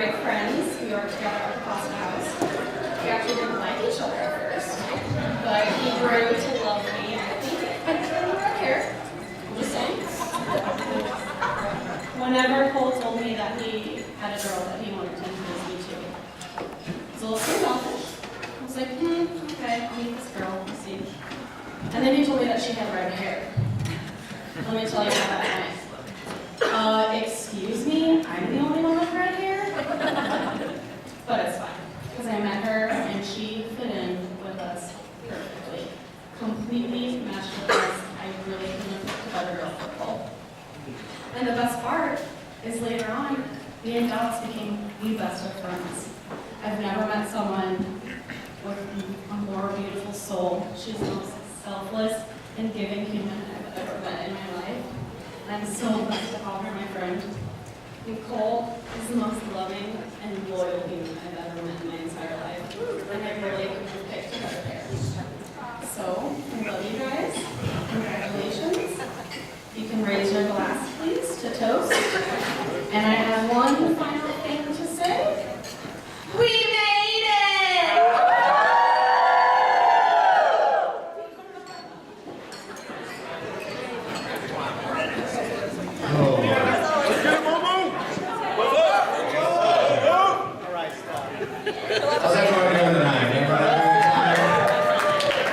great friends. We worked together at the Pasta House. We actually didn't like each other at first, but he grew to love me. I think I turned red hair. I'm just saying. Whenever Cole told me that he had a girl that he wanted to introduce me to, it's a little standoffish. I was like, okay, I'll meet this girl, we'll see. And then he told me that she had red hair. Let me tell you how that went. Excuse me, I'm the only one with red hair? But it's fine, because I met her and she fit in with us perfectly. Completely matched with us. I really couldn't have picked a better girl for Cole. And the best part is later on, me and Dallas became the best of friends. I've never met someone with a more beautiful soul. She's the most selfless and giving human I've ever met in my life. And I'm so blessed to call her my friend. And Cole is the most loving and loyal human I've ever met in my entire life. And I really couldn't have picked a better pair. So, I love you guys. Congratulations. You can raise your glass, please, to toast. And I have one final thing to say. We made it! How's everyone doing tonight? Everybody having a good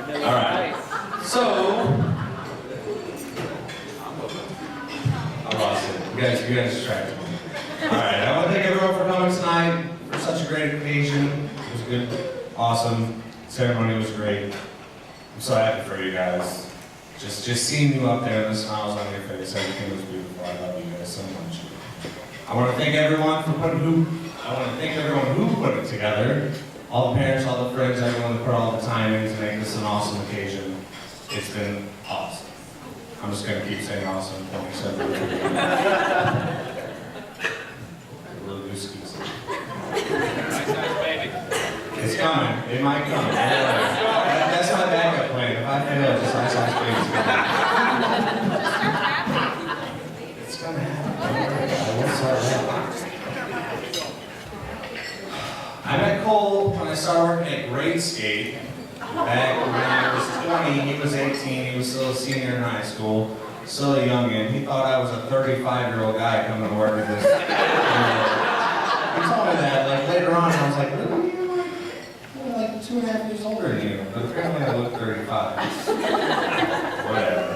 time? All right. So, I lost it. You guys distracted me. All right. I want to thank everyone for coming tonight for such a great occasion. It was a good, awesome ceremony. It was great. I'm so happy for you guys. Just seeing you up there and the smiles on your face, everything was beautiful. I love you guys so much. I want to thank everyone who put it together. All the parents, all the friends, everyone that put all the time in to make this an awesome occasion. It's been awesome. I'm just going to keep saying awesome until we said little goose goose. It's coming. It might come. That's my backup plan. If I fail, just ice ice baby. It's going to happen. I met Cole when I started working at Grade Skate back when I was 20. He was 18. He was still a senior in high school, still a youngin'. He thought I was a 35-year-old guy coming to work at this. He told me that like later on. I was like, really? You're like 2.5 years older than you, but apparently I look 35. Whatever.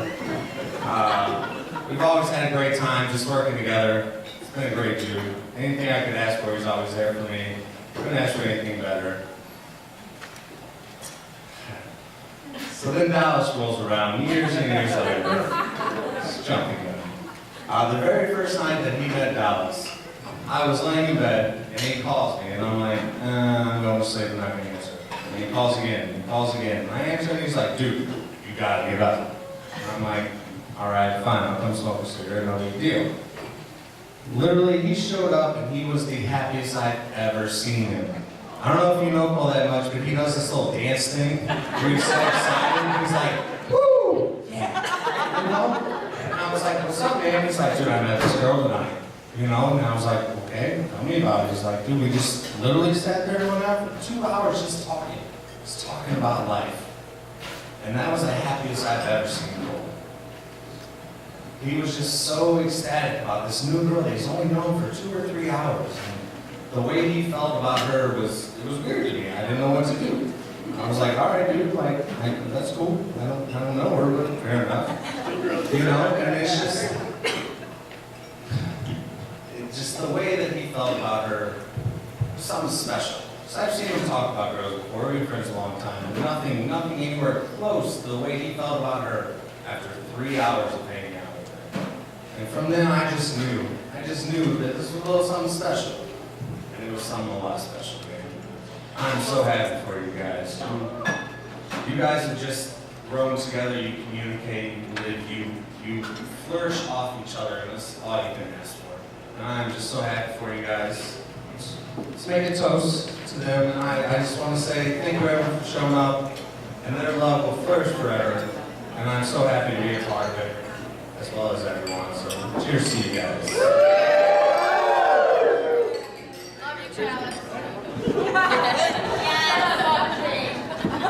We've always had a great time just working together. It's been a great Jew. Anything I could ask for, he's always there for me. Couldn't ask for anything better. So then Dallas rolls around, years and years later. It's jumping gun. The very first night that he met Dallas, I was laying in bed, and he calls me, and I'm like, I'm going to sleep, I'm not going to answer. And he calls again, and I answer, and he's like, dude, you gotta get up. And I'm like, all right, fine, I'll come smoke a cigarette, no big deal. Literally, he showed up and he was the happiest I've ever seen him. I don't know if you know Cole that much, but he does this little dance thing where he's so excited. He's like, woo! Yeah. You know? And I was like, what's up, man? He's like, dude, I met this girl tonight. You know? And I was like, okay, tell me about it. He's like, dude, we just literally sat there and went out for 2 hours just talking. Just talking about life. And that was the happiest I've ever seen Cole. He was just so ecstatic about this new girl that he's only known for 2 or 3 hours. And the way he felt about her it was weird to me. I didn't know what to do. I was like, all right, dude, like, that's cool. I don't know her, but fair enough. You know, and it's just the way that he felt about her, something special. So I've seen him talk about girls before. We've been friends a long time. And nothing anywhere close to the way he felt about her after 3 hours of hanging out. And from then I just knew that this was a little something special. And it was something a lot special, man. I'm so happy for you guys. You guys have just grown together, you communicate, you live, you flourish off each other, and that's all you can ask for. And I'm just so happy for you guys. Let's make a toast to them, and I just want to say thank you everyone for showing up, and their love will flourish forever. And I'm so happy to be a part of it. as well as everyone. So cheers to you guys. Love you, Travis.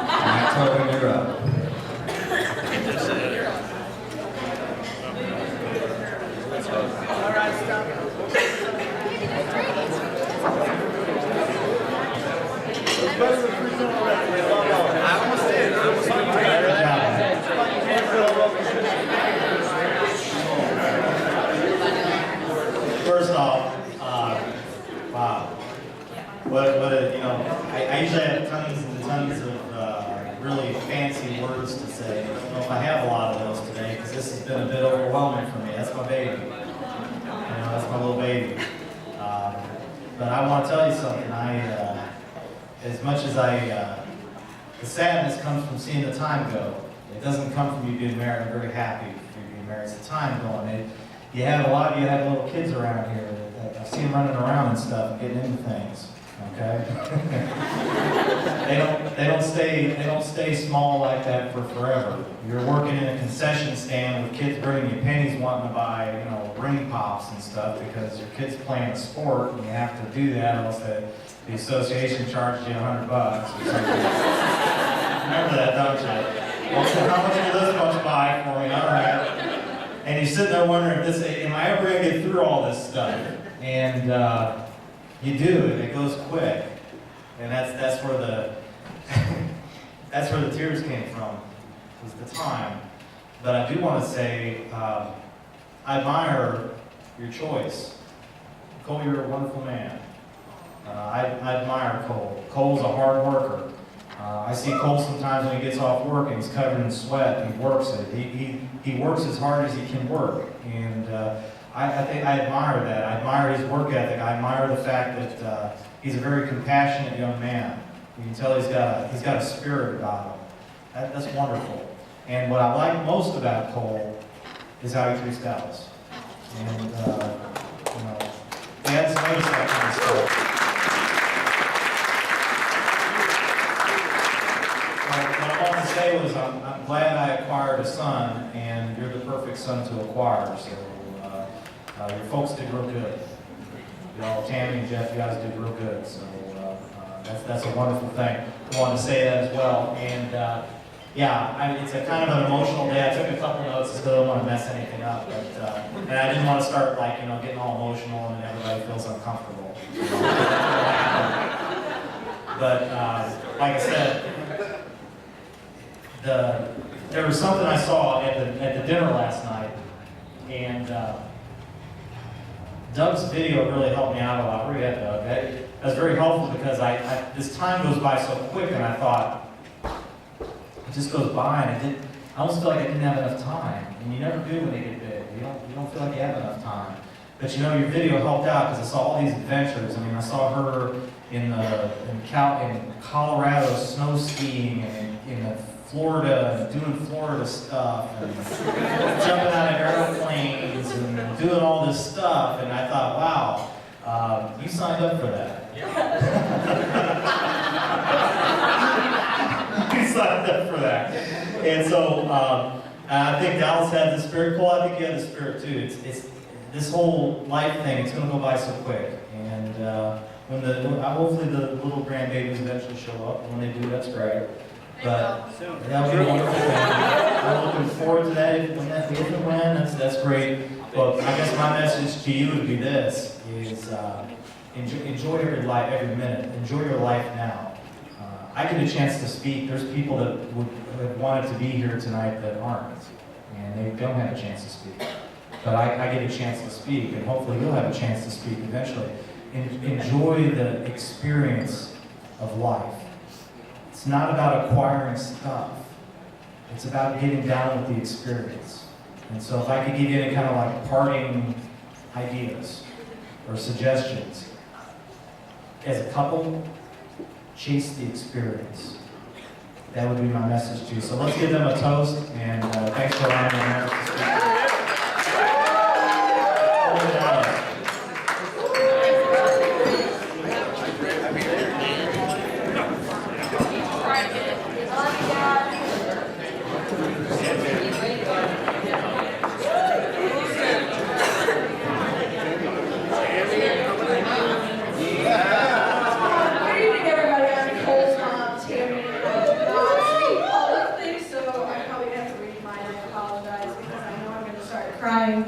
Matt Tobin, you're up. First off, wow. I usually have tons and tons of really fancy words to say. I don't know if I have a lot of those today because this has been a bit overwhelming for me. That's my baby. That's my little baby. But I want to tell you something. As much as the sadness comes from seeing the time go. It doesn't come from you being married. I'm very happy for you being married. It's the time going. You have a lot of you have little kids around here. I see them running around and stuff, and getting into things. Okay. they don't stay small like that for forever. You're working in a concession stand with kids bringing you pennies, wanting to buy ring pops and stuff because your kid's playing a sport and you have to do that, or else the association charges you $100 or something. Remember that, don't you? Well, how much will this much buy for me? All right. And you're sitting there wondering, am I ever going to get through all this stuff? And you do, and it goes quick. And that's where the tears came from, was the time. But I do want to say, I admire your choice. Cole, you're a wonderful man. I admire Cole. Cole's a hard worker. I see Cole sometimes when he gets off work and he's covered in sweat. He works it. He works as hard as he can work, and I think I admire that. I admire his work ethic. I admire the fact that he's a very compassionate young man. You can tell he's got a spirit about him. That's wonderful. And what I like most about Cole is how he treats Dallas. And dads notice that kind of stuff. What I want to say was I'm glad I acquired a son, and you're the perfect son to acquire. So your folks did real good. Y'all, Tammy and Jeff, you guys did real good. So that's a wonderful thing. I wanted to say that as well. And it's a kind of an emotional day. I took a couple notes because I don't want to mess anything up. But and I didn't want to start getting all emotional and everybody feels uncomfortable. But like I said. There was something I saw at the dinner last night, and Doug's video really helped me out a lot. Where you at, Doug? That was very helpful because this time goes by so quick, and I thought it just goes by, and I almost feel like I didn't have enough time. And you never do when they get big. You don't feel like you have enough time. But your video helped out because I saw all these adventures. I mean, I saw her in Colorado snow skiing and in Florida and doing Florida stuff and jumping out of airplanes and doing all this stuff. And I thought, wow, you signed up for that. You signed up for that. And so I think Dallas had the spirit. Cole, I think you had the spirit too. It's this whole life thing, it's going to go by so quick. And hopefully the little grandbabies eventually show up. When they do, that's great. But that'll be a wonderful thing. I'm looking forward to that. If and when, that's great. But I guess my message to you would be this: is enjoy every minute. Enjoy your life now. I get a chance to speak. There's people that would have wanted to be here tonight that aren't, and they don't have a chance to speak. But I get a chance to speak, and hopefully you'll have a chance to speak eventually. Enjoy the experience of life. It's not about acquiring stuff. It's about getting down with the experience. And so if I could give you any kind of parting ideas or suggestions, as a couple, chase the experience. That would be my message to you. So let's give them a toast, and thanks for allowing me to speak. Cole's mom, Tammy, and I do not speak publicly, so I probably have to read mine. I apologize because I know I'm going to start crying.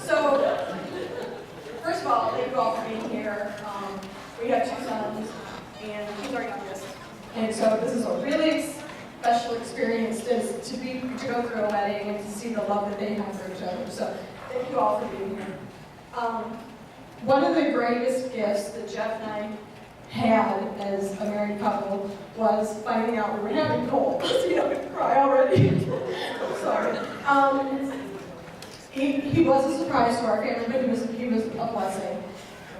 So, first of all, thank you all for being here. We have 2 sons, and he's our youngest. And so this is a really special experience to go through a wedding and to see the love that they have for each other. So thank you all for being here. One of the greatest gifts that Jeff and I had as a married couple was finding out we were having Cole. See, I'm going to cry already. I'm sorry. He was a surprise to our family, but he was a blessing.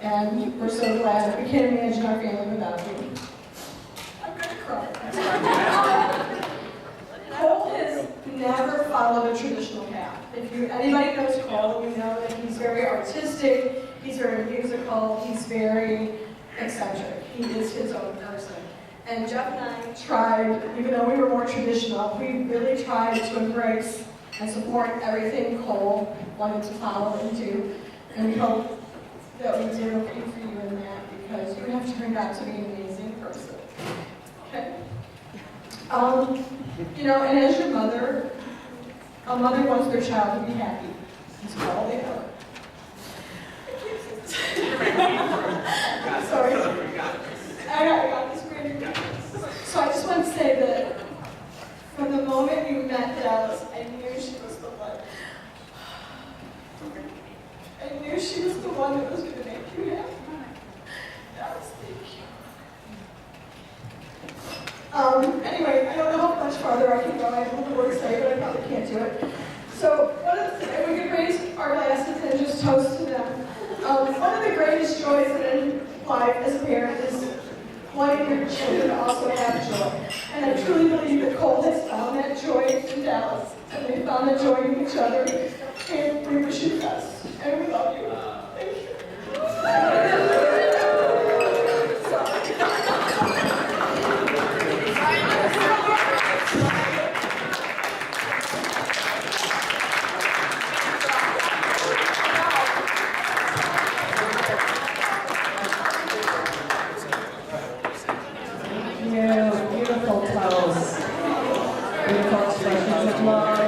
And we're so glad that we can't imagine our family without you. I'm going to cry. Cole has never followed a traditional path. If anybody knows Cole, you know that he's very artistic, he's very musical, he's very eccentric. He is his own person. And Jeff and I tried, even though we were more traditional, we really tried to embrace and support everything Cole wanted to follow into. And we hope that we did okay for you in that, because you have turned out to be an amazing person. Okay? You know, and as your mother, a mother wants their child to be happy. That's all they know. Sorry. I got this weird. So I just want to say that from the moment you met Dallas, I knew she was the one. I knew she was the one that was going to make you happy. Dallas, thank you. Anyway, I don't know how much farther I can go. I have a little more to say, but I probably can't do it. So, if we could raise our glasses and just toast to them. One of the greatest joys in life as a parent is wanting your children to also have joy. And I truly believe that Cole has found that joy in Dallas, and they found that joy in each other. And we wish you the best, and we love you. Thank you. Beautiful toes. Beautiful expressions of love.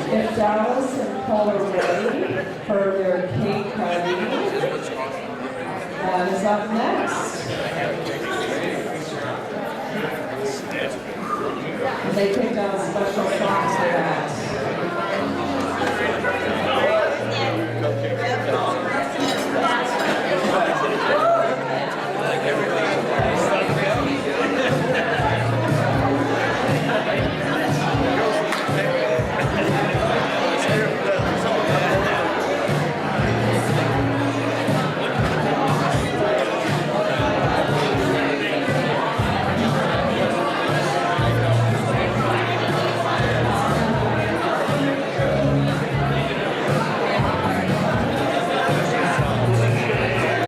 And if Dallas and Cole are ready for their cake cutting, that is up next. And they picked out special songs for that.